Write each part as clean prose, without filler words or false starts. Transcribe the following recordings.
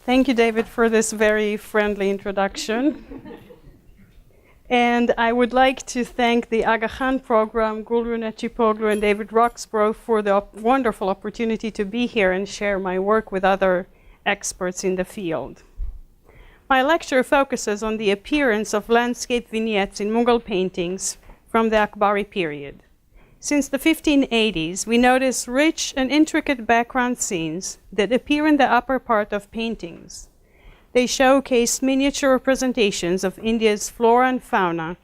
Thank you, David, for this very friendly introduction. And I would like to thank the Aga Khan program, Gulru Netchipoglu and David Roxborough for the wonderful opportunity to be here and share my work with other experts in the field. My lecture focuses on the appearance of landscape vignettes in Mughal paintings from the Akbari period. Since the 1580s, we notice rich and intricate background scenes that appear in the upper part of paintings. They showcase miniature representations of India's flora and fauna,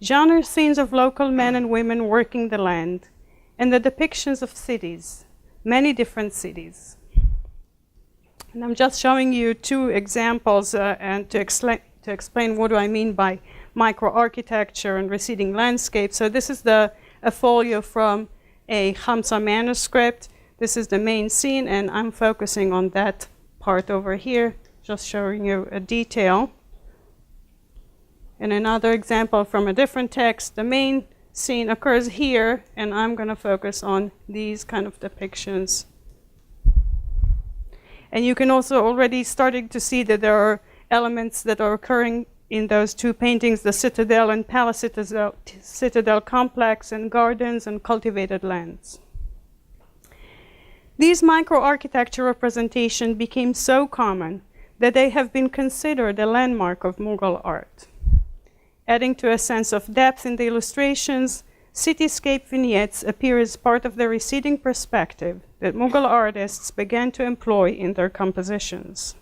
genre scenes of local men and women working the land, and the depictions of cities, many different cities. And I'm just showing you two examples and to explain what do I mean by microarchitecture and receding landscape. So this is a folio from a Khamsa manuscript. This is the main scene, and I'm focusing on that part over here, just showing you a detail. And another example from a different text, the main scene occurs here, and I'm going to focus on these kind of depictions. And you can also already starting to see that there are elements that are occurring in those two paintings, the citadel and palace citadel complex, and gardens and cultivated lands. These microarchitecture representations became so common that they have been considered a landmark of Mughal art. Adding to a sense of depth in the illustrations, cityscape vignettes appear as part of the receding perspective that Mughal artists began to employ in their compositions.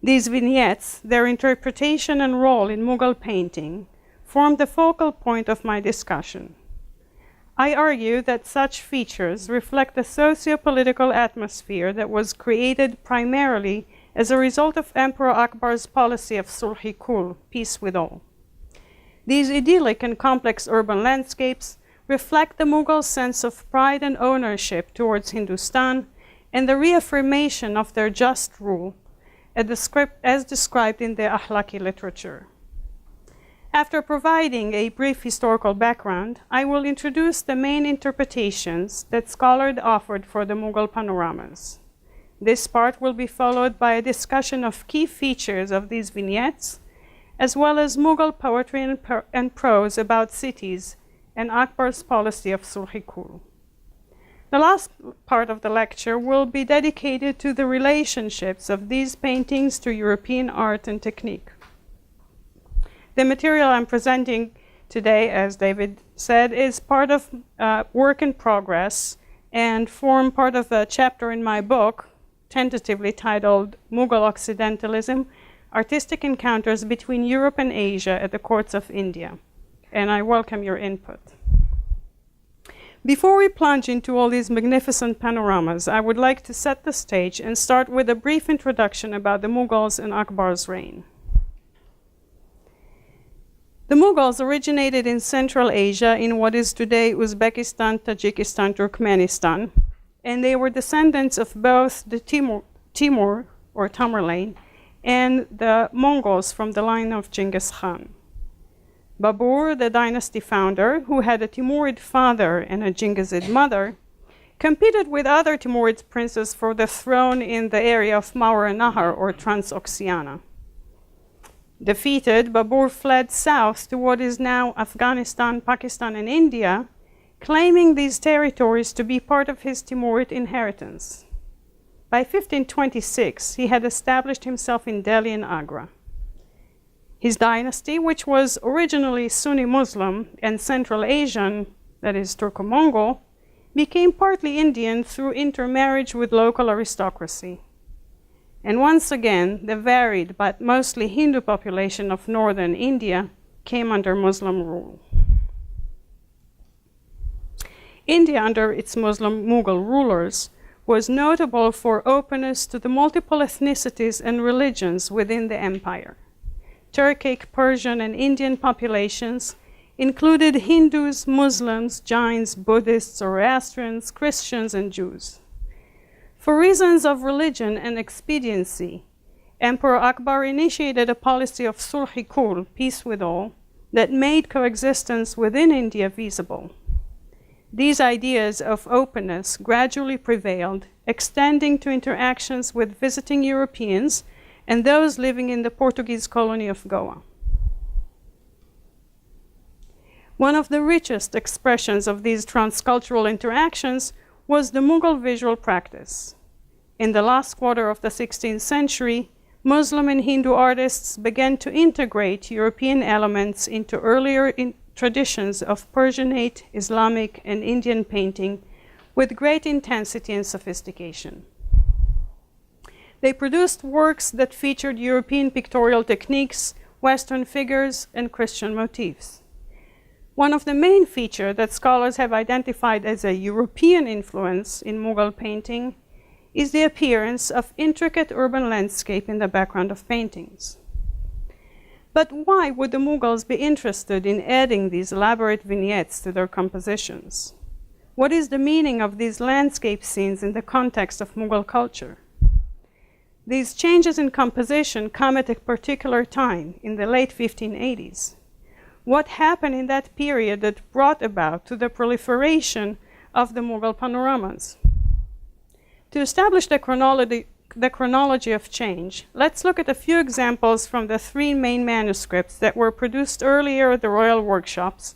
These vignettes, their interpretation and role in Mughal painting, form the focal point of my discussion. I argue that such features reflect the socio-political atmosphere that was created primarily as a result of Emperor Akbar's policy of sulh-i-kul, peace with all. These idyllic and complex urban landscapes reflect the Mughal sense of pride and ownership towards Hindustan and the reaffirmation of their just rule, as described in the Ahlaki literature. After providing a brief historical background, I will introduce the main interpretations that scholars offered for the Mughal panoramas. This part will be followed by a discussion of key features of these vignettes, as well as Mughal poetry and prose about cities and Akbar's policy of sulh-i-kul. The last part of the lecture will be dedicated to the relationships of these paintings to European art and technique. The material I'm presenting today, as David said, is part of work in progress and form part of a chapter in my book, tentatively titled Mughal Occidentalism, Artistic Encounters Between Europe and Asia at the Courts of India. And I welcome your input. Before we plunge into all these magnificent panoramas, I would like to set the stage and start with a brief introduction about the Mughals and Akbar's reign. The Mughals originated in Central Asia in what is today Uzbekistan, Tajikistan, Turkmenistan, and they were descendants of both the Timur or Tamerlane and the Mongols from the line of Genghis Khan. Babur, the dynasty founder, who had a Timurid father and a Jingizid mother, competed with other Timurid princes for the throne in the area of Mawar Nahar or Transoxiana. Defeated, Babur fled south to what is now Afghanistan, Pakistan, and India, claiming these territories to be part of his Timurid inheritance. By 1526, he had established himself in Delhi and Agra. His dynasty, which was originally Sunni Muslim and Central Asian, that is Turco-Mongol, became partly Indian through intermarriage with local aristocracy. And once again, the varied but mostly Hindu population of northern India came under Muslim rule. India, under its Muslim Mughal rulers, was notable for openness to the multiple ethnicities and religions within the empire. Turkic, Persian, and Indian populations included Hindus, Muslims, Jains, Buddhists, Zoroastrians, Christians, and Jews. For reasons of religion and expediency, Emperor Akbar initiated a policy of sulh-i-kul, peace with all, that made coexistence within India feasible. these ideas of openness gradually prevailed, extending to interactions with visiting Europeans and those living in the Portuguese colony of Goa. One of the richest expressions of these transcultural interactions was the Mughal visual practice. In the last quarter of the 16th century, Muslim and Hindu artists began to integrate European elements into earlier traditions of Persianate, Islamic, and Indian painting with great intensity and sophistication. They produced works that featured European pictorial techniques, Western figures, and Christian motifs. One of the main features that scholars have identified as a European influence in Mughal painting is the appearance of intricate urban landscape in the background of paintings. But why would the Mughals be interested in adding these elaborate vignettes to their compositions? What is the meaning of these landscape scenes in the context of Mughal culture? These changes in composition come at a particular time, in the late 1580s. What happened in that period that brought about to the proliferation of the Mughal panoramas? To establish the chronology of change, let's look at a few examples from the three main manuscripts that were produced earlier at the royal workshops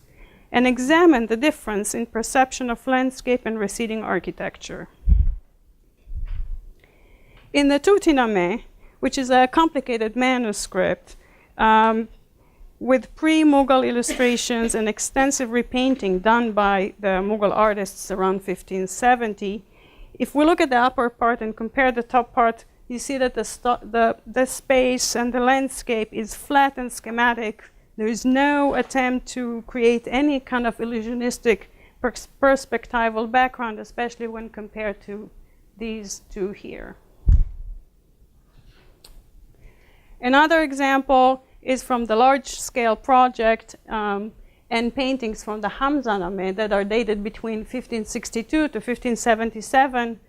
and examine the difference in perception of landscape and receding architecture. In the Tutiname, which is a complicated manuscript with pre-Mughal illustrations and extensive repainting done by the Mughal artists around 1570, if we look at the upper part and compare the top part, you see that the space and the landscape is flat and schematic. There is no attempt to create any kind of illusionistic perspectival background, especially when compared to these two here. Another example is from the large-scale project and paintings from the Hamzaname that are dated between 1562 to 1577.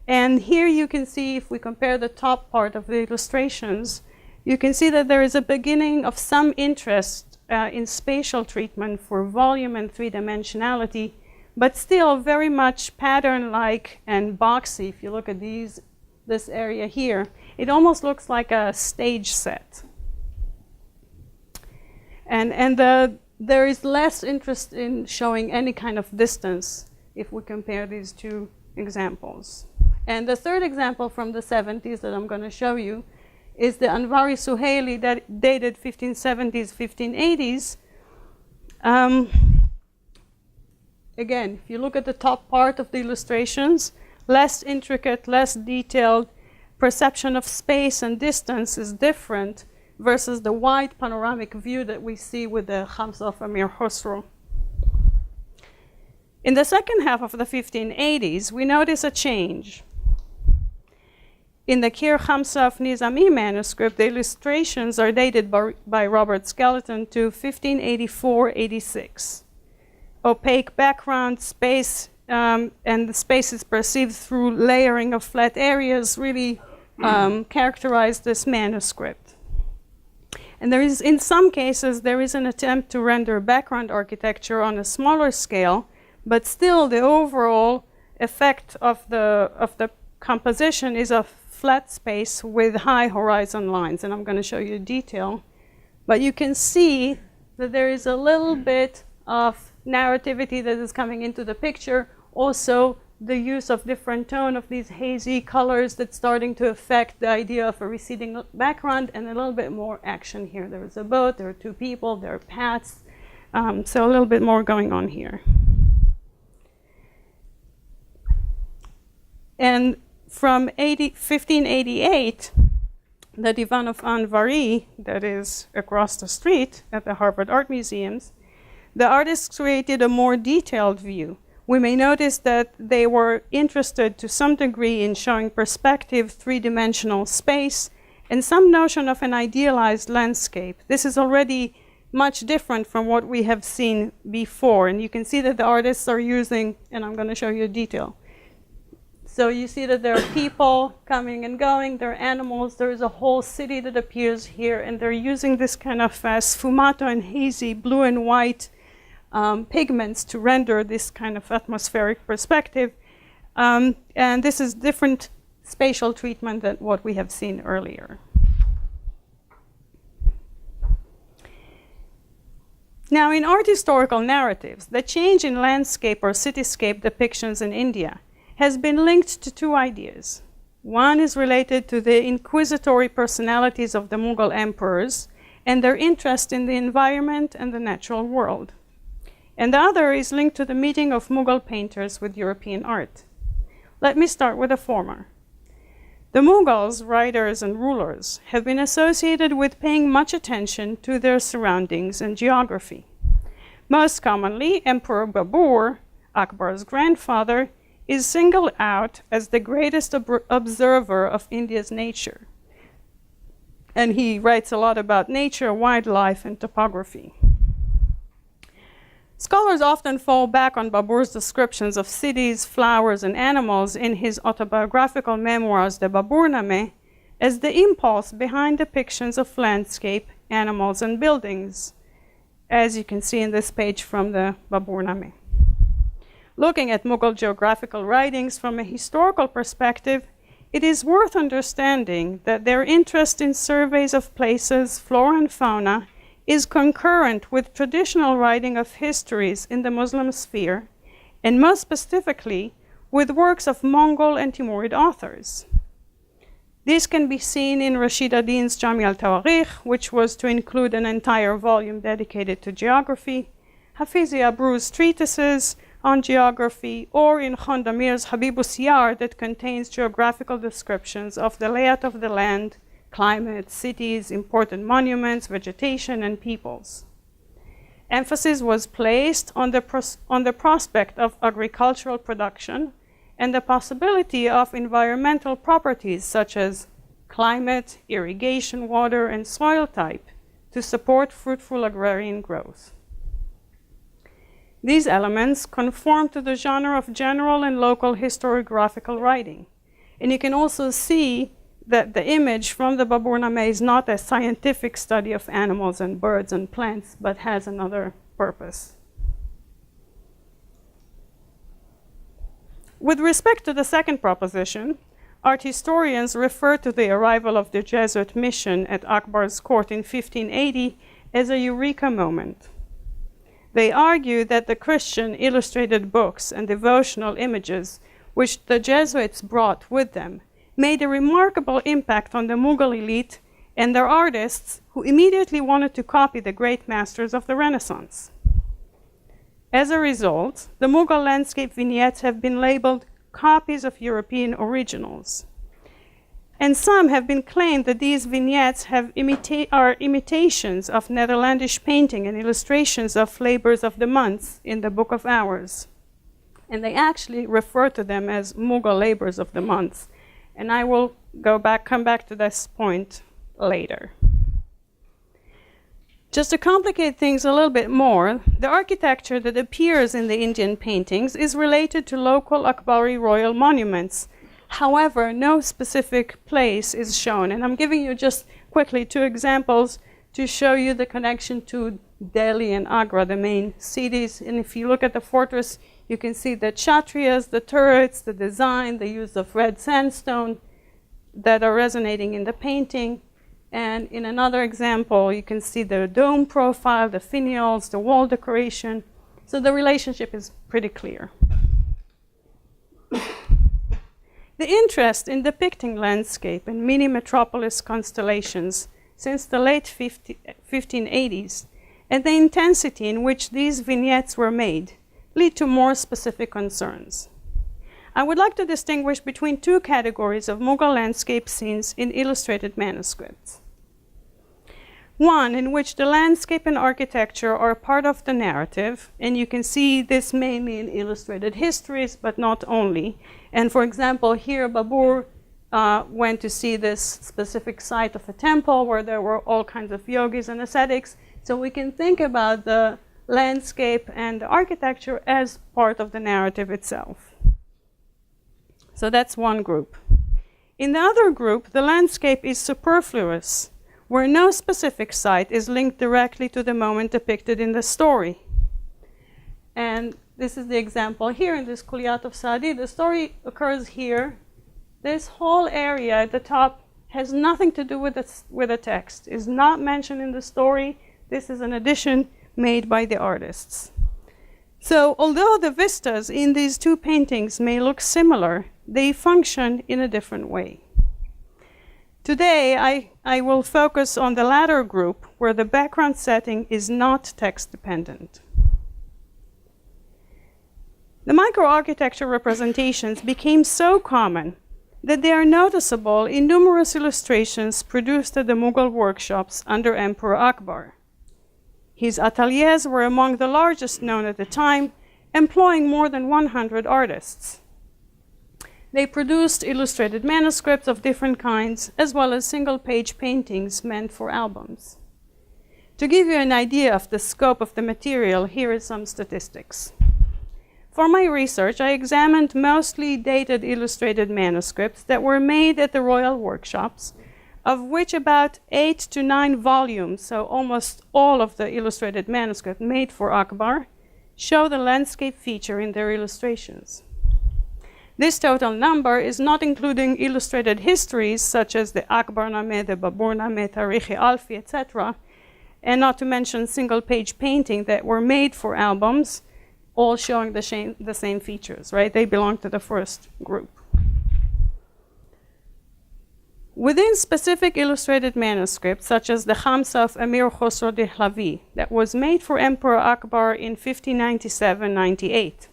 And here you can see, if we compare the top part of the illustrations, you can see that there is a beginning of some interest in spatial treatment for volume and three-dimensionality, but still very much pattern-like and boxy. If you look at this area here, it almost looks like a stage set. And there is less interest in showing any kind of distance if we compare these two examples. And the third example from the 70s that I'm going to show you is the Anvari Suhaili that dated 1570s, 1580s. Again, if you look at the top part of the illustrations, less intricate, less detailed, perception of space and distance is different versus the wide panoramic view that we see with the Khamsa of Amir Khosrow. In the second half of the 1580s, we notice a change. In the Kir Khamsa of Nizami manuscript, the illustrations are dated by Robert Skeleton to 1584-86. Opaque background, space, and the space is perceived through layering of flat areas really characterize this manuscript. And there is, in some cases, there is an attempt to render background architecture on a smaller scale, but still the overall effect of the composition is a flat space with high horizon lines. And I'm going to show you detail. But you can see that there is a little bit of narrativity that is coming into the picture. Also, the use of different tone of these hazy colors that's starting to affect the idea of a receding background, and a little bit more action here. There is a boat, there are two people, there are paths. So a little bit more going on here. And from 1588, the Divan of Anvari, that is across the street at the Harvard Art Museums, the artists created a more detailed view. We may notice that they were interested to some degree in showing perspective, three-dimensional space, and some notion of an idealized landscape. This is already much different from what we have seen before. And you can see that the artists are using, and I'm going to show you a detail. So you see that there are people coming and going, there are animals, there is a whole city that appears here, and they're using this kind of sfumato and hazy blue and white pigments to render this kind of atmospheric perspective. And this is different spatial treatment than what we have seen earlier. Now, in art historical narratives, the change in landscape or cityscape depictions in India has been linked to two ideas. One is related to the inquisitory personalities of the Mughal emperors and their interest in the environment and the natural world. And the other is linked to the meeting of Mughal painters with European art. Let me start with the former. The Mughals, writers and rulers, have been associated with paying much attention to their surroundings and geography. Most commonly, Emperor Babur, Akbar's grandfather, is singled out as the greatest observer of India's nature. And he writes a lot about nature, wildlife, and topography. Scholars often fall back on Babur's descriptions of cities, flowers, and animals in his autobiographical memoirs, the Baburnameh, as the impulse behind depictions of landscape, animals, and buildings, as you can see in this page from the Baburnameh. Looking at Mughal geographical writings from a historical perspective, it is worth understanding that their interest in surveys of places, flora, and fauna is concurrent with traditional writing of histories in the Muslim sphere, and most specifically with works of Mongol and Timurid authors. This can be seen in Rashid ad-Din's Jami al-Tawarikh, which was to include an entire volume dedicated to geography, Hafizi Abru's treatises on geography, or in Khandamir's Habibu Siyar that contains geographical descriptions of the layout of the land, climate, cities, important monuments, vegetation, and peoples. Emphasis was placed on the prospect of agricultural production and the possibility of environmental properties such as climate, irrigation, water, and soil type to support fruitful agrarian growth. These elements conform to the genre of general and local historiographical writing. And you can also see that the image from the Baburnameh is not a scientific study of animals and birds and plants, but has another purpose. With respect to the second proposition, art historians refer to the arrival of the Jesuit mission at Akbar's court in 1580 as a eureka moment. They argue that the Christian illustrated books and devotional images which the Jesuits brought with them made a remarkable impact on the Mughal elite and their artists, who immediately wanted to copy the great masters of the Renaissance. As a result, the Mughal landscape vignettes have been labeled copies of European originals. And some have been claimed that these vignettes are imitations of Netherlandish painting and illustrations of labors of the months in the Book of Hours. And they actually refer to them as Mughal labors of the months. And I will come back to this point later. Just to complicate things a little bit more, the architecture that appears in the Indian paintings is related to local Akbari royal monuments. However, no specific place is shown. And I'm giving you just quickly two examples to show you the connection to Delhi and Agra, the main cities. And if you look at the fortress, you can see the Kshatriyas, the turrets, the design, the use of red sandstone that are resonating in the painting. And in another example, you can see the dome profile, the finials, the wall decoration. So the relationship is pretty clear. The interest in depicting landscape and mini-metropolis constellations since the late 1580s and the intensity in which these vignettes were made lead to more specific concerns. I would like to distinguish between two categories of Mughal landscape scenes in illustrated manuscripts. One in which the landscape and architecture are part of the narrative, and you can see this mainly in illustrated histories, but not only. And for example, here Babur went to see this specific site of a temple where there were all kinds of yogis and ascetics. So we can think about the landscape and the architecture as part of the narrative itself. So that's one group. In the other group, the landscape is superfluous, where no specific site is linked directly to the moment depicted in the story. And this is the example here in this Kulliyat of Saadi. The story occurs here. This whole area at the top has nothing to do with the text. Is not mentioned in the story. This is an addition made by the artists. So although the vistas in these two paintings may look similar, they function in a different way. Today, I will focus on the latter group, where the background setting is not text-dependent. The microarchitecture representations became so common that they are noticeable in numerous illustrations produced at the Mughal workshops under Emperor Akbar. His ateliers were among the largest known at the time, employing more than 100 artists. They produced illustrated manuscripts of different kinds, as well as single-page paintings meant for albums. To give you an idea of the scope of the material, here is some statistics. For my research, I examined mostly dated illustrated manuscripts that were made at the royal workshops, of which about 8 to 9 volumes, so almost all of the illustrated manuscript made for Akbar, show the landscape feature in their illustrations. This total number is not including illustrated histories such as the Akbarname, the Baburname, Tarikh Alfi, etc., and not to mention single-page painting that were made for albums, all showing the same features, right? They belong to the first group. Within specific illustrated manuscripts, such as the Khamsa of Amir Khosrow Dehlavi, that was made for Emperor Akbar in 1597-98,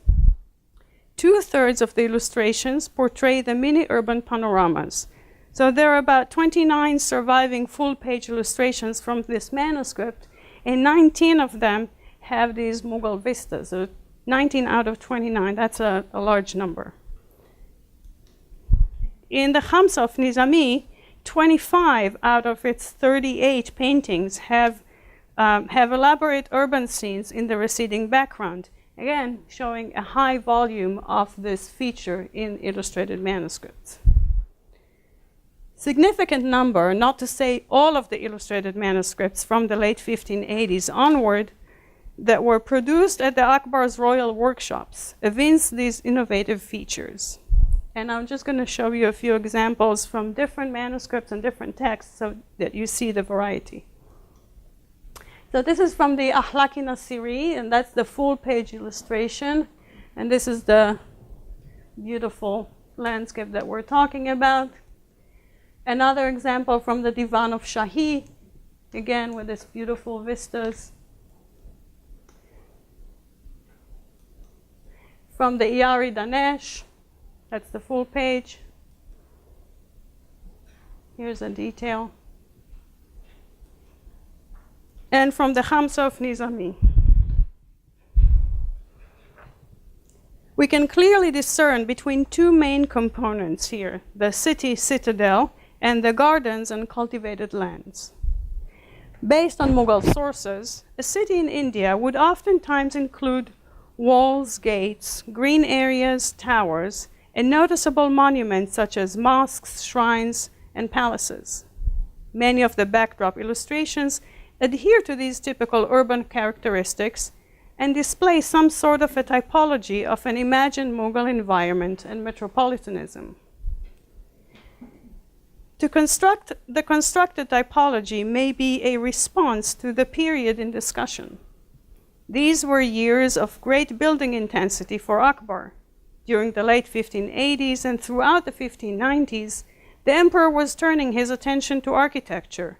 2/3 of the illustrations portray the mini-urban panoramas. So there are about 29 surviving full-page illustrations from this manuscript, and 19 of them have these Mughal vistas. So 19 out of 29, that's a large number. In the Khamsa of Nizami, 25 out of its 38 paintings have elaborate urban scenes in the receding background, again showing a high volume of this feature in illustrated manuscripts. Significant number, not to say all of the illustrated manuscripts from the late 1580s onward, that were produced at the Akbar's royal workshops evince these innovative features. And I'm just going to show you a few examples from different manuscripts and different texts so that you see the variety. So this is from the Ahlaki Nasiri, and that's the full-page illustration. And this is the beautiful landscape that we're talking about. Another example from the Divan of Shahi, again with its beautiful vistas. From the Iyari Danesh, that's the full page. Here's a detail. And from the Khamsa of Nizami. We can clearly discern between two main components here, the city citadel and the gardens and cultivated lands. Based on Mughal sources, a city in India would oftentimes include walls, gates, green areas, towers, and noticeable monuments such as mosques, shrines, and palaces. Many of the backdrop illustrations adhere to these typical urban characteristics and display some sort of a typology of an imagined Mughal environment and metropolitanism. The constructed typology may be a response to the period in discussion. These were years of great building intensity for Akbar. During the late 1580s and throughout the 1590s, the emperor was turning his attention to architecture,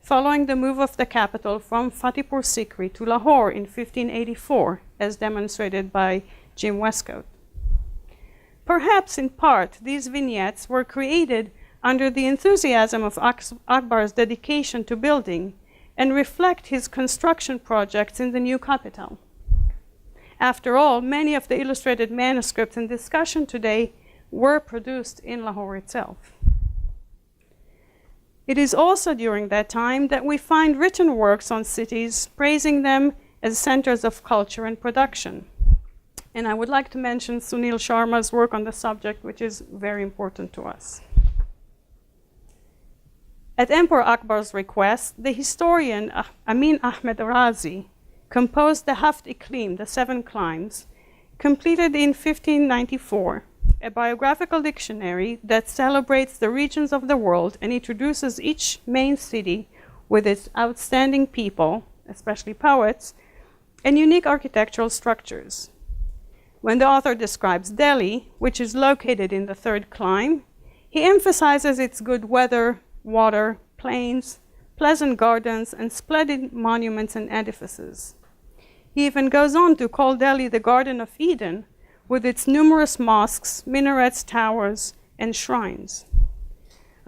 following the move of the capital from Fatehpur Sikri to Lahore in 1584, as demonstrated by Jim Westcott. Perhaps in part, these vignettes were created under the enthusiasm of Akbar's dedication to building and reflect his construction projects in the new capital. After all, many of the illustrated manuscripts in discussion today were produced in Lahore itself. It is also during that time that we find written works on cities praising them as centers of culture and production. And I would like to mention Sunil Sharma's work on the subject, which is very important to us. At Emperor Akbar's request, the historian Amin Ahmed Razi composed the Haft Iklim, the Seven Climes, completed in 1594, a biographical dictionary that celebrates the regions of the world and introduces each main city with its outstanding people, especially poets, and unique architectural structures. When the author describes Delhi, which is located in the third clime, he emphasizes its good weather, water, plains, pleasant gardens, and splendid monuments and edifices. He even goes on to call Delhi the Garden of Eden, with its numerous mosques, minarets, towers, and shrines.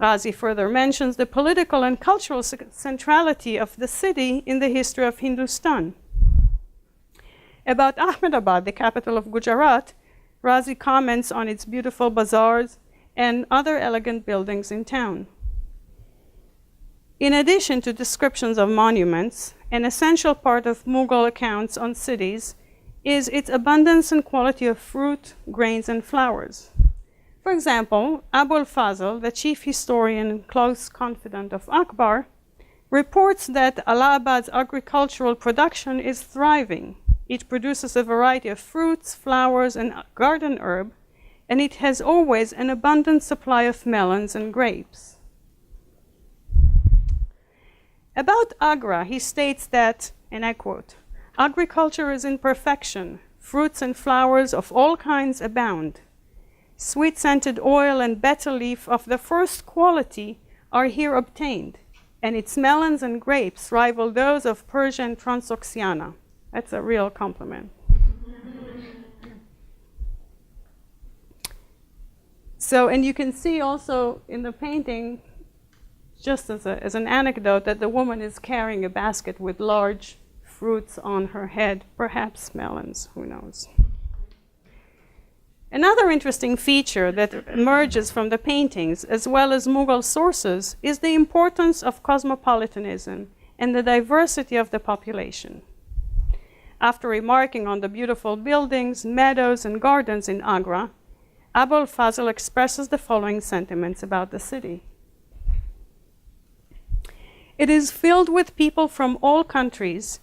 Ghazi further mentions the political and cultural centrality of the city in the history of Hindustan. About Ahmedabad, the capital of Gujarat, Razi comments on its beautiful bazaars and other elegant buildings in town. In addition to descriptions of monuments, an essential part of Mughal accounts on cities is its abundance and quality of fruit, grains, and flowers. For example, Abul Fazl, the chief historian and close confidant of Akbar, reports that Allahabad's agricultural production is thriving. It produces a variety of fruits, flowers, and garden herb, and it has always an abundant supply of melons and grapes. About Agra, he states that, and I quote, "Agriculture is in perfection. Fruits and flowers of all kinds abound. Sweet-scented oil and betel leaf of the first quality are here obtained, and its melons and grapes rival those of Persia and Transoxiana." That's a real compliment. So, and you can see also in the painting, just as an anecdote, that the woman is carrying a basket with large fruits on her head, perhaps melons, who knows. Another interesting feature that emerges from the paintings, as well as Mughal sources, is the importance of cosmopolitanism and the diversity of the population. After remarking on the beautiful buildings, meadows, and gardens in Agra, Abul Fazl expresses the following sentiments about the city. "It is filled with people from all countries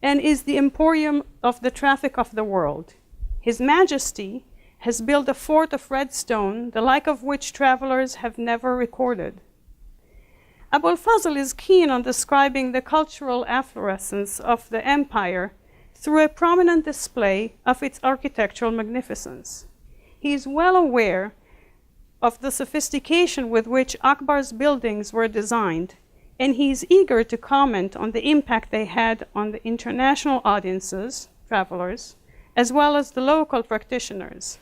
and is the emporium of the traffic of the world. His Majesty has built a fort of red stone, the like of which travelers have never recorded." Abul Fazl is keen on describing the cultural affluence of the empire through a prominent display of its architectural magnificence. He is well aware of the sophistication with which Akbar's buildings were designed, and he is eager to comment on the impact they had on the international audiences, travelers, as well as the local practitioners.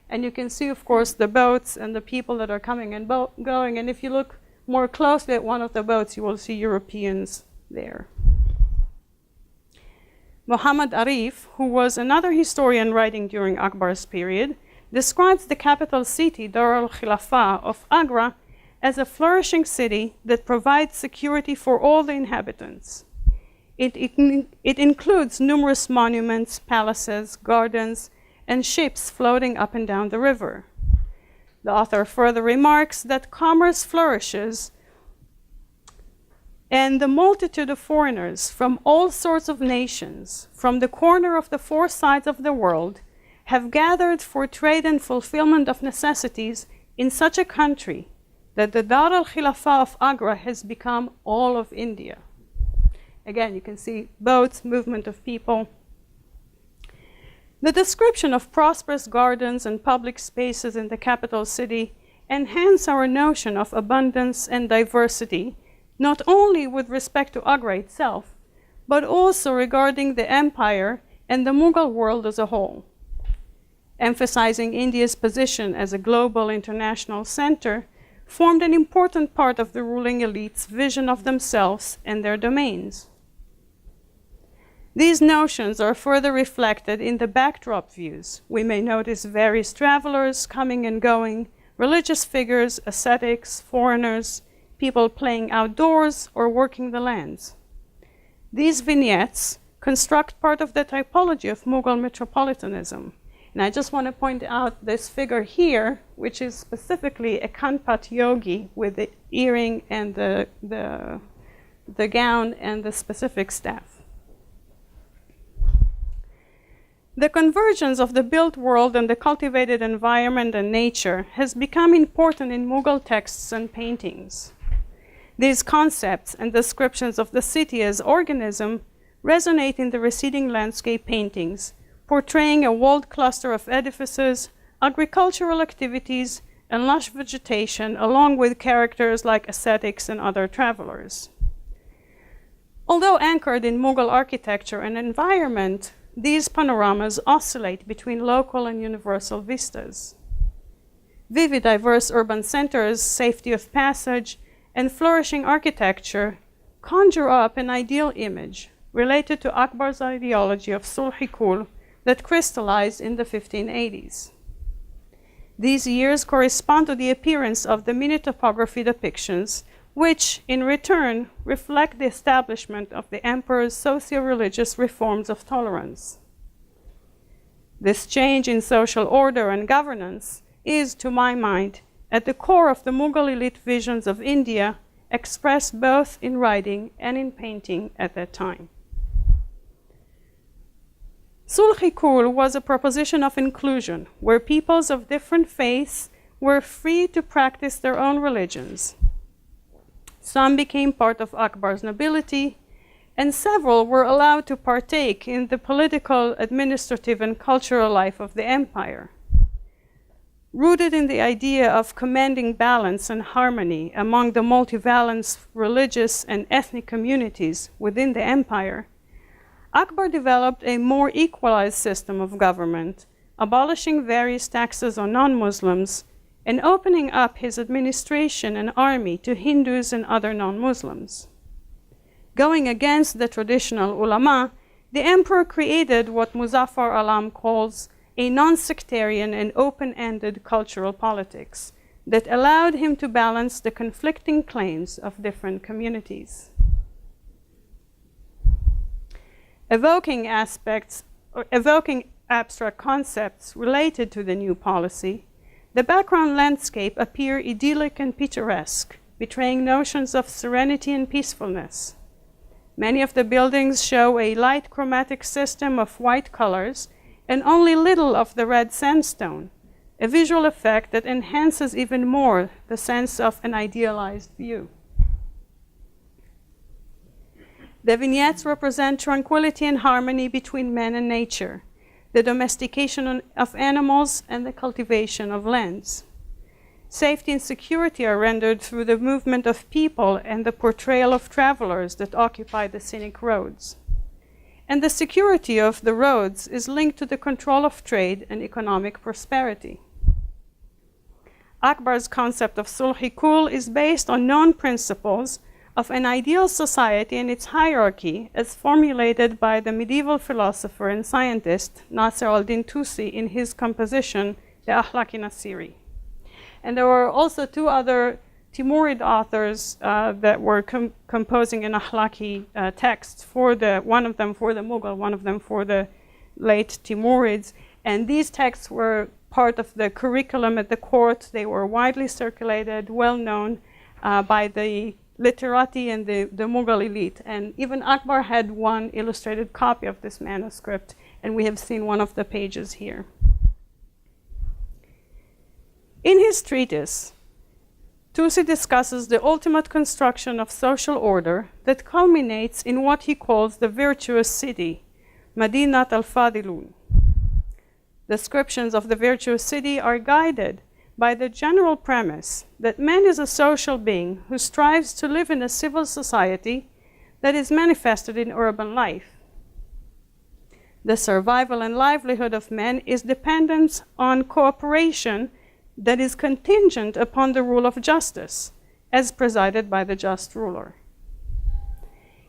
And you can see, of course, the boats and the people that are coming and going, and if you look more closely at one of the boats, you will see Europeans there. Muhammad Arif, who was another historian writing during Akbar's period, describes the capital city, Dar al-Khilafah of Agra, as a flourishing city that provides security for all the inhabitants. It includes numerous monuments, palaces, gardens, and ships floating up and down the river. The author further remarks that commerce flourishes, and the multitude of foreigners from all sorts of nations, from the corner of the four sides of the world, have gathered for trade and fulfillment of necessities in such a country that the Dar al-Khilafah of Agra has become all of India. Again, you can see boats, movement of people. The description of prosperous gardens and public spaces in the capital city enhance our notion of abundance and diversity, not only with respect to Agra itself, but also regarding the empire and the Mughal world as a whole. Emphasizing India's position as a global international center formed an important part of the ruling elite's vision of themselves and their domains. These notions are further reflected in the backdrop views. We may notice various travelers coming and going, religious figures, ascetics, foreigners, people playing outdoors or working the lands. These vignettes construct part of the typology of Mughal metropolitanism. And I just want to point out this figure here, which is specifically a Kanpat yogi with the earring and the gown and the specific staff. The convergence of the built world and the cultivated environment and nature has become important in Mughal texts and paintings. These concepts and descriptions of the city as organism resonate in the receding landscape paintings, portraying a walled cluster of edifices, agricultural activities, and lush vegetation, along with characters like ascetics and other travelers. Although anchored in Mughal architecture and environment, these panoramas oscillate between local and universal vistas. Vivid, diverse urban centers, safety of passage, and flourishing architecture conjure up an ideal image related to Akbar's ideology of sulh-i-kul that crystallized in the 1580s. These years correspond to the appearance of the mini topography depictions, which, in return, reflect the establishment of the emperor's socio-religious reforms of tolerance. This change in social order and governance is, to my mind, at the core of the Mughal elite visions of India, expressed both in writing and in painting at that time. Sulh-i-kul was a proposition of inclusion, where peoples of different faiths were free to practice their own religions. Some became part of Akbar's nobility, and several were allowed to partake in the political, administrative, and cultural life of the empire. Rooted in the idea of commanding balance and harmony among the multivalent religious and ethnic communities within the empire, Akbar developed a more equalized system of government, abolishing various taxes on non-Muslims and opening up his administration and army to Hindus and other non-Muslims. Going against the traditional ulama, the emperor created what Muzaffar Alam calls a non-sectarian and open-ended cultural politics that allowed him to balance the conflicting claims of different communities. Evoking abstract concepts related to the new policy, the background landscape appear idyllic and picturesque, betraying notions of serenity and peacefulness. Many of the buildings show a light chromatic system of white colors and only little of the red sandstone, a visual effect that enhances even more the sense of an idealized view. The vignettes represent tranquility and harmony between man and nature, the domestication of animals, and the cultivation of lands. Safety and security are rendered through the movement of people and the portrayal of travelers that occupy the scenic roads. And the security of the roads is linked to the control of trade and economic prosperity. Akbar's concept of sulh-i-kul is based on known principles of an ideal society and its hierarchy as formulated by the medieval philosopher and scientist Nasser al-Din Tusi in his composition, the Akhlaq-i Nasiri. And there were also two other Timurid authors that were composing an Akhlaqi text, one of them for the Mughal, one of them for the late Timurids. And these texts were part of the curriculum at the court. They were widely circulated, well known by the literati and the Mughal elite. And even Akbar had one illustrated copy of this manuscript, and we have seen one of the pages here. In his treatise, Tusi discusses the ultimate construction of social order that culminates in what he calls the Virtuous City, Madinat al-Fadilun. Descriptions of the Virtuous City are guided by the general premise that man is a social being who strives to live in a civil society that is manifested in urban life. The survival and livelihood of men is dependent on cooperation that is contingent upon the rule of justice, as presided by the just ruler.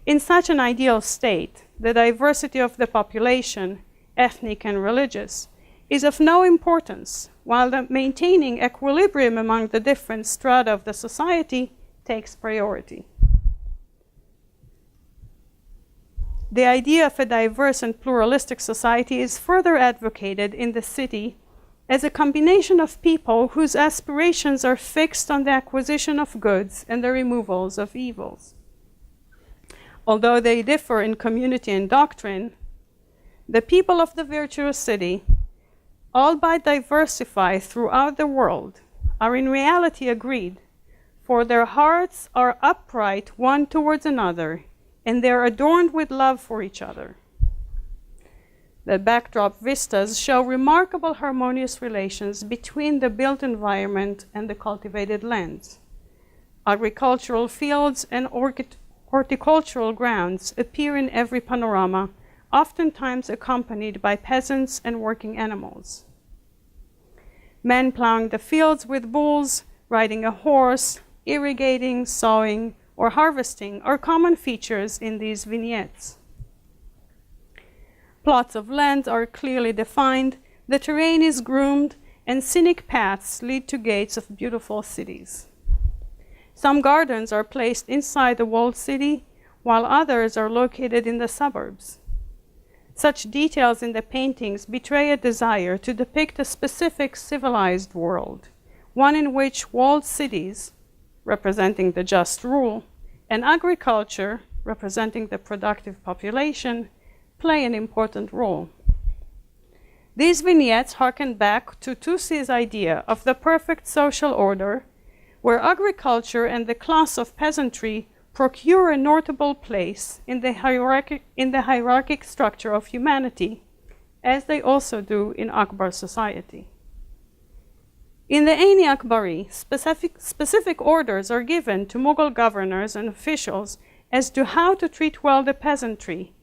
In such an ideal state, the diversity of the population, ethnic and religious, is of no importance, while maintaining equilibrium among the different strata of the society takes priority. The idea of a diverse and pluralistic society is further advocated in the city as a combination of people whose aspirations are fixed on the acquisition of goods and the removals of evils. Although they differ in community and doctrine, the people of the Virtuous City, albeit diversified throughout the world, are in reality agreed, for their hearts are upright one towards another, and they are adorned with love for each other. The backdrop vistas show remarkable harmonious relations between the built environment and the cultivated lands. Agricultural fields and horticultural grounds appear in every panorama, oftentimes accompanied by peasants and working animals. Men plowing the fields with bulls, riding a horse, irrigating, sowing, or harvesting are common features in these vignettes. Plots of land are clearly defined, the terrain is groomed, and scenic paths lead to gates of beautiful cities. Some gardens are placed inside the walled city, while others are located in the suburbs. Such details in the paintings betray a desire to depict a specific civilized world, one in which walled cities, representing the just rule, and agriculture, representing the productive population, play an important role. These vignettes harken back to Tusi's idea of the perfect social order, where agriculture and the class of peasantry procure a notable place in the hierarchic structure of humanity, as they also do in Akbar society. In the Ain Akbari, specific orders are given to Mughal governors and officials as to how to treat well the peasantry,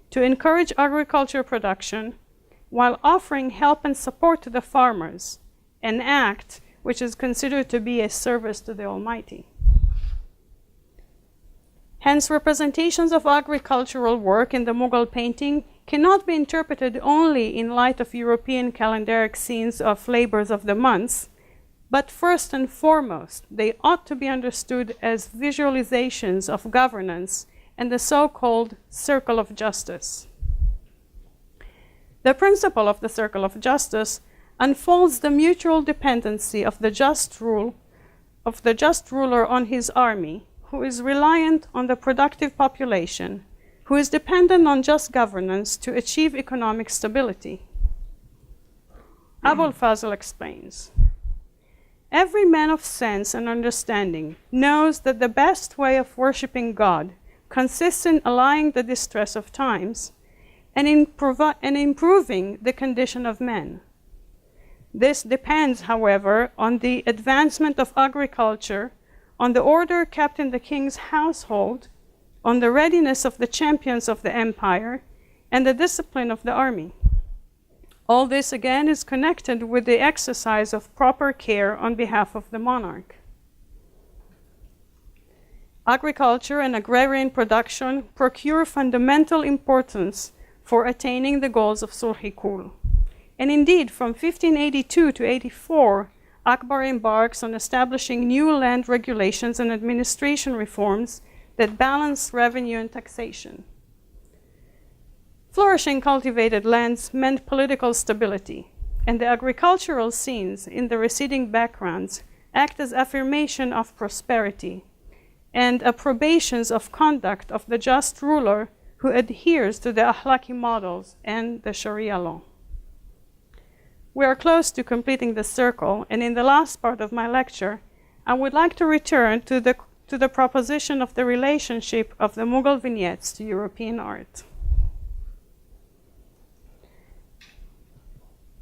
to encourage agriculture production, while offering help and support to the farmers, an act which is considered to be a service to the Almighty. Hence, representations of agricultural work in the Mughal painting cannot be interpreted only in light of European calendaric scenes of labors of the months, but first and foremost, they ought to be understood as visualizations of governance and the so-called circle of justice. The principle of the circle of justice unfolds the mutual dependency of the just ruler on his army, who is reliant on the productive population, who is dependent on just governance to achieve economic stability. Abul Fazl explains, "Every man of sense and understanding knows that the best way of worshiping God consists in allaying the distress of times and improving the condition of men. This depends, however, on the advancement of agriculture, on the order kept in the king's household, on the readiness of the champions of the empire, and the discipline of the army. All this, again, is connected with the exercise of proper care on behalf of the monarch. Agriculture and agrarian production procure fundamental importance for attaining the goals of Sulh-i-Kul. And indeed, from 1582 to 84, Akbar embarks on establishing new land regulations and administration reforms that balance revenue and taxation. Flourishing cultivated lands meant political stability, and the agricultural scenes in the receding backgrounds act as affirmation of prosperity and approbations of conduct of the just ruler who adheres to the Ahlaki models and the Sharia law. We are close to completing the circle, and in the last part of my lecture, I would like to return to the proposition of the relationship of the Mughal vignettes to European art.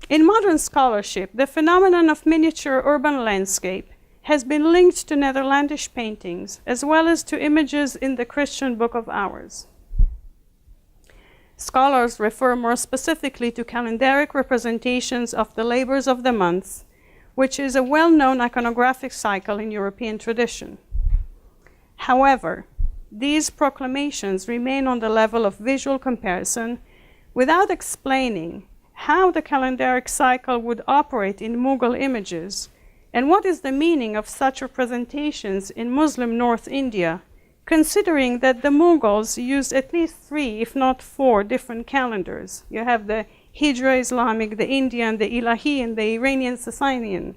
In modern scholarship, the phenomenon of miniature urban landscape has been linked to Netherlandish paintings, as well as to images in the Christian Book of Hours. Scholars refer more specifically to calendaric representations of the labors of the months, which is a well-known iconographic cycle in European tradition. However, these proclamations remain on the level of visual comparison without explaining how the calendaric cycle would operate in Mughal images, and what is the meaning of such representations in Muslim North India, considering that the Mughals used at least 3, if not 4, different calendars. You have the Hijra Islamic, the Indian, the Ilahi, and the Iranian Sasanian.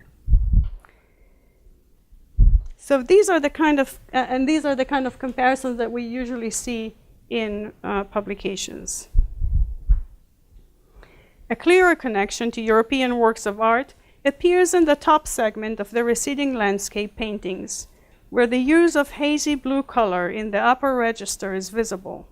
So these are the kind of comparisons that we usually see in publications. A clearer connection to European works of art appears in the top segment of the receding landscape paintings, where the use of hazy blue color in the upper register is visible.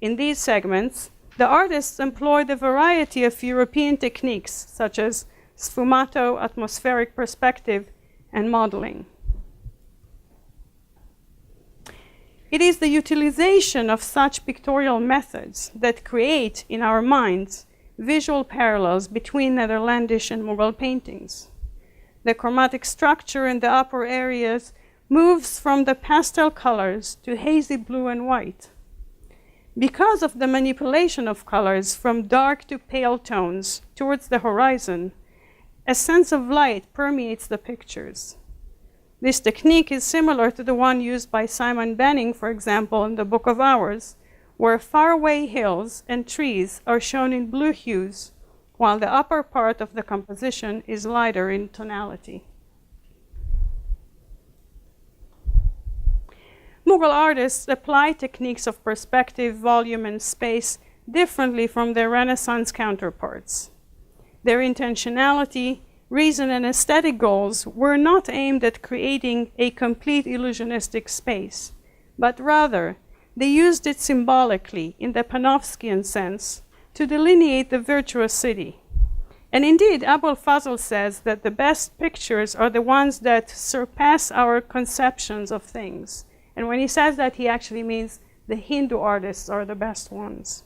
In these segments, the artists employed a variety of European techniques, such as sfumato, atmospheric perspective, and modeling. It is the utilization of such pictorial methods that create, in our minds, visual parallels between Netherlandish and Mughal paintings. The chromatic structure in the upper areas moves from the pastel colors to hazy blue and white. Because of the manipulation of colors from dark to pale tones towards the horizon, a sense of light permeates the pictures. This technique is similar to the one used by Simon Banning, for example, in the Book of Hours, where faraway hills and trees are shown in blue hues, while the upper part of the composition is lighter in tonality. Mughal artists apply techniques of perspective, volume, and space differently from their Renaissance counterparts. Their intentionality, reason, and aesthetic goals were not aimed at creating a complete illusionistic space, but rather they used it symbolically in the Panofskian sense to delineate the virtuous city. And indeed, Abul Fazl says that the best pictures are the ones that surpass our conceptions of things. And when he says that, he actually means the Hindu artists are the best ones.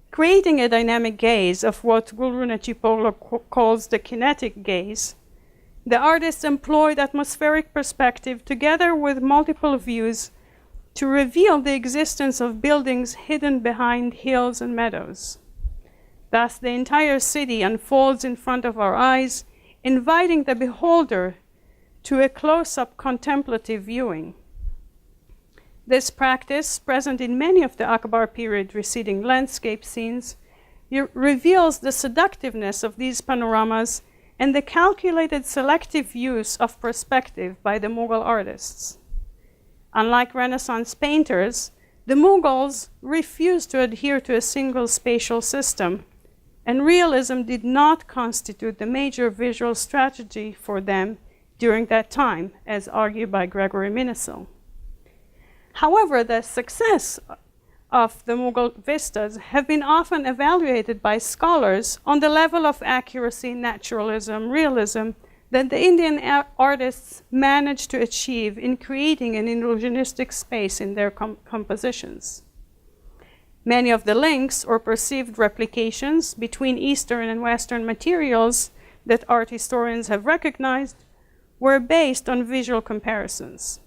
Creating a dynamic gaze of what Gulru Necipoglu calls the kinetic gaze, the artists employed atmospheric perspective together with multiple views to reveal the existence of buildings hidden behind hills and meadows. Thus, the entire city unfolds in front of our eyes, inviting the beholder to a close-up contemplative viewing. This practice, present in many of the Akbar period receding landscape scenes, reveals the seductiveness of these panoramas and the calculated selective use of perspective by the Mughal artists. Unlike Renaissance painters, the Mughals refused to adhere to a single spatial system, and realism did not constitute the major visual strategy for them during that time, as argued by Gregory Minisil. However, the success of the Mughal vistas have been often evaluated by scholars on the level of accuracy, naturalism, realism that the Indian artists managed to achieve in creating an illusionistic space in their compositions. Many of the links or perceived replications between Eastern and Western materials that art historians have recognized were based on visual comparisons.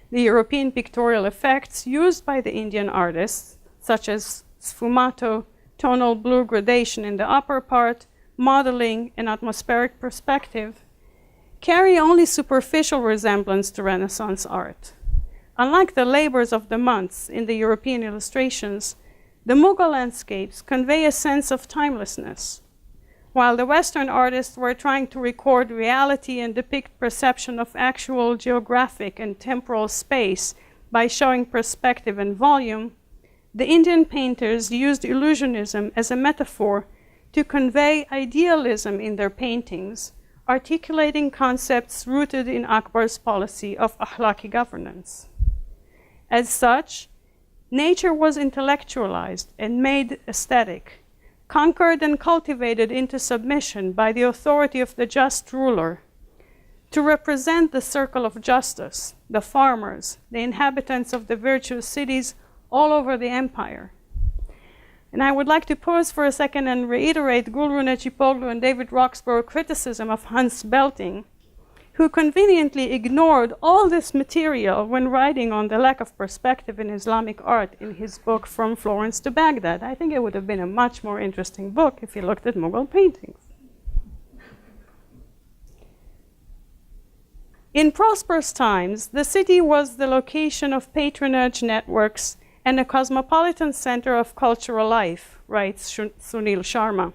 The European pictorial effects used by the Indian artists, such as sfumato, tonal blue gradation in the upper part, modeling, and atmospheric perspective, carry only superficial resemblance to Renaissance art. Unlike the labors of the months in the European illustrations, the Mughal landscapes convey a sense of timelessness. While the Western artists were trying to record reality and depict perception of actual geographic and temporal space by showing perspective and volume, the Indian painters used illusionism as a metaphor to convey idealism in their paintings, articulating concepts rooted in Akbar's policy of akhlaqi governance. As such, nature was intellectualized and made aesthetic, conquered and cultivated into submission by the authority of the just ruler, to represent the circle of justice, the farmers, the inhabitants of the virtuous cities all over the empire. And I would like to pause for a second and reiterate Gulru Necipoglu and David Roxburgh's criticism of Hans Belting, who conveniently ignored all this material when writing on the lack of perspective in Islamic art in his book From Florence to Baghdad. I think it would have been a much more interesting book if he looked at Mughal paintings. In prosperous times, the city was the location of patronage networks and a cosmopolitan center of cultural life, writes Sunil Sharma.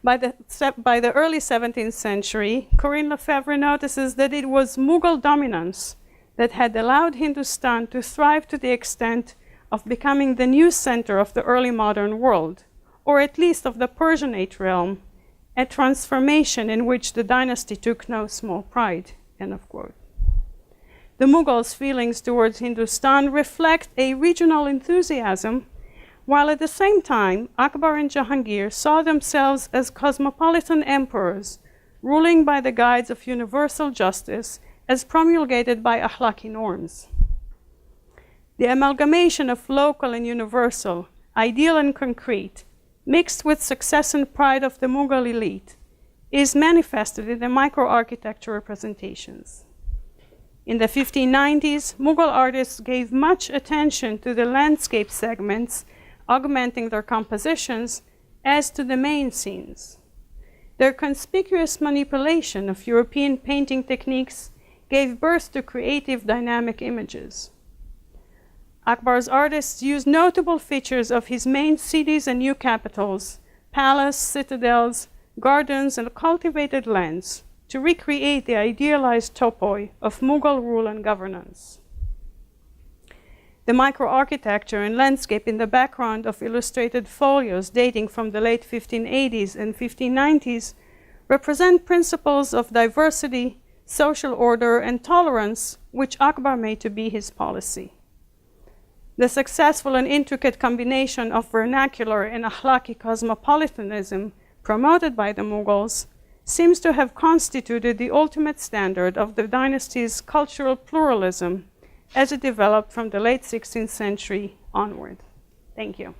By the early 17th century, Corinne Lefebvre notices that it was Mughal dominance that had allowed Hindustan to thrive to the extent of becoming the new center of the early modern world, or at least of the Persianate realm, a transformation in which the dynasty took no small pride, end of quote. The Mughals' feelings towards Hindustan reflect a regional enthusiasm, while at the same time, Akbar and Jahangir saw themselves as cosmopolitan emperors, ruling by the guides of universal justice as promulgated by Akhlaqi norms. The amalgamation of local and universal, ideal and concrete, mixed with success and pride of the Mughal elite, is manifested in the microarchitecture representations. In the 1590s, Mughal artists gave much attention to the landscape segments, augmenting their compositions, as to the main scenes. Their conspicuous manipulation of European painting techniques gave birth to creative, dynamic images. Akbar's artists used notable features of his main cities and new capitals, palace, citadels, gardens, and cultivated lands to recreate the idealized topoi of Mughal rule and governance. The microarchitecture and landscape in the background of illustrated folios dating from the late 1580s and 1590s represent principles of diversity, social order, and tolerance, which Akbar made to be his policy. The successful and intricate combination of vernacular and Akhlaqi cosmopolitanism promoted by the Mughals seems to have constituted the ultimate standard of the dynasty's cultural pluralism as it developed from the late 16th century onward. Thank you.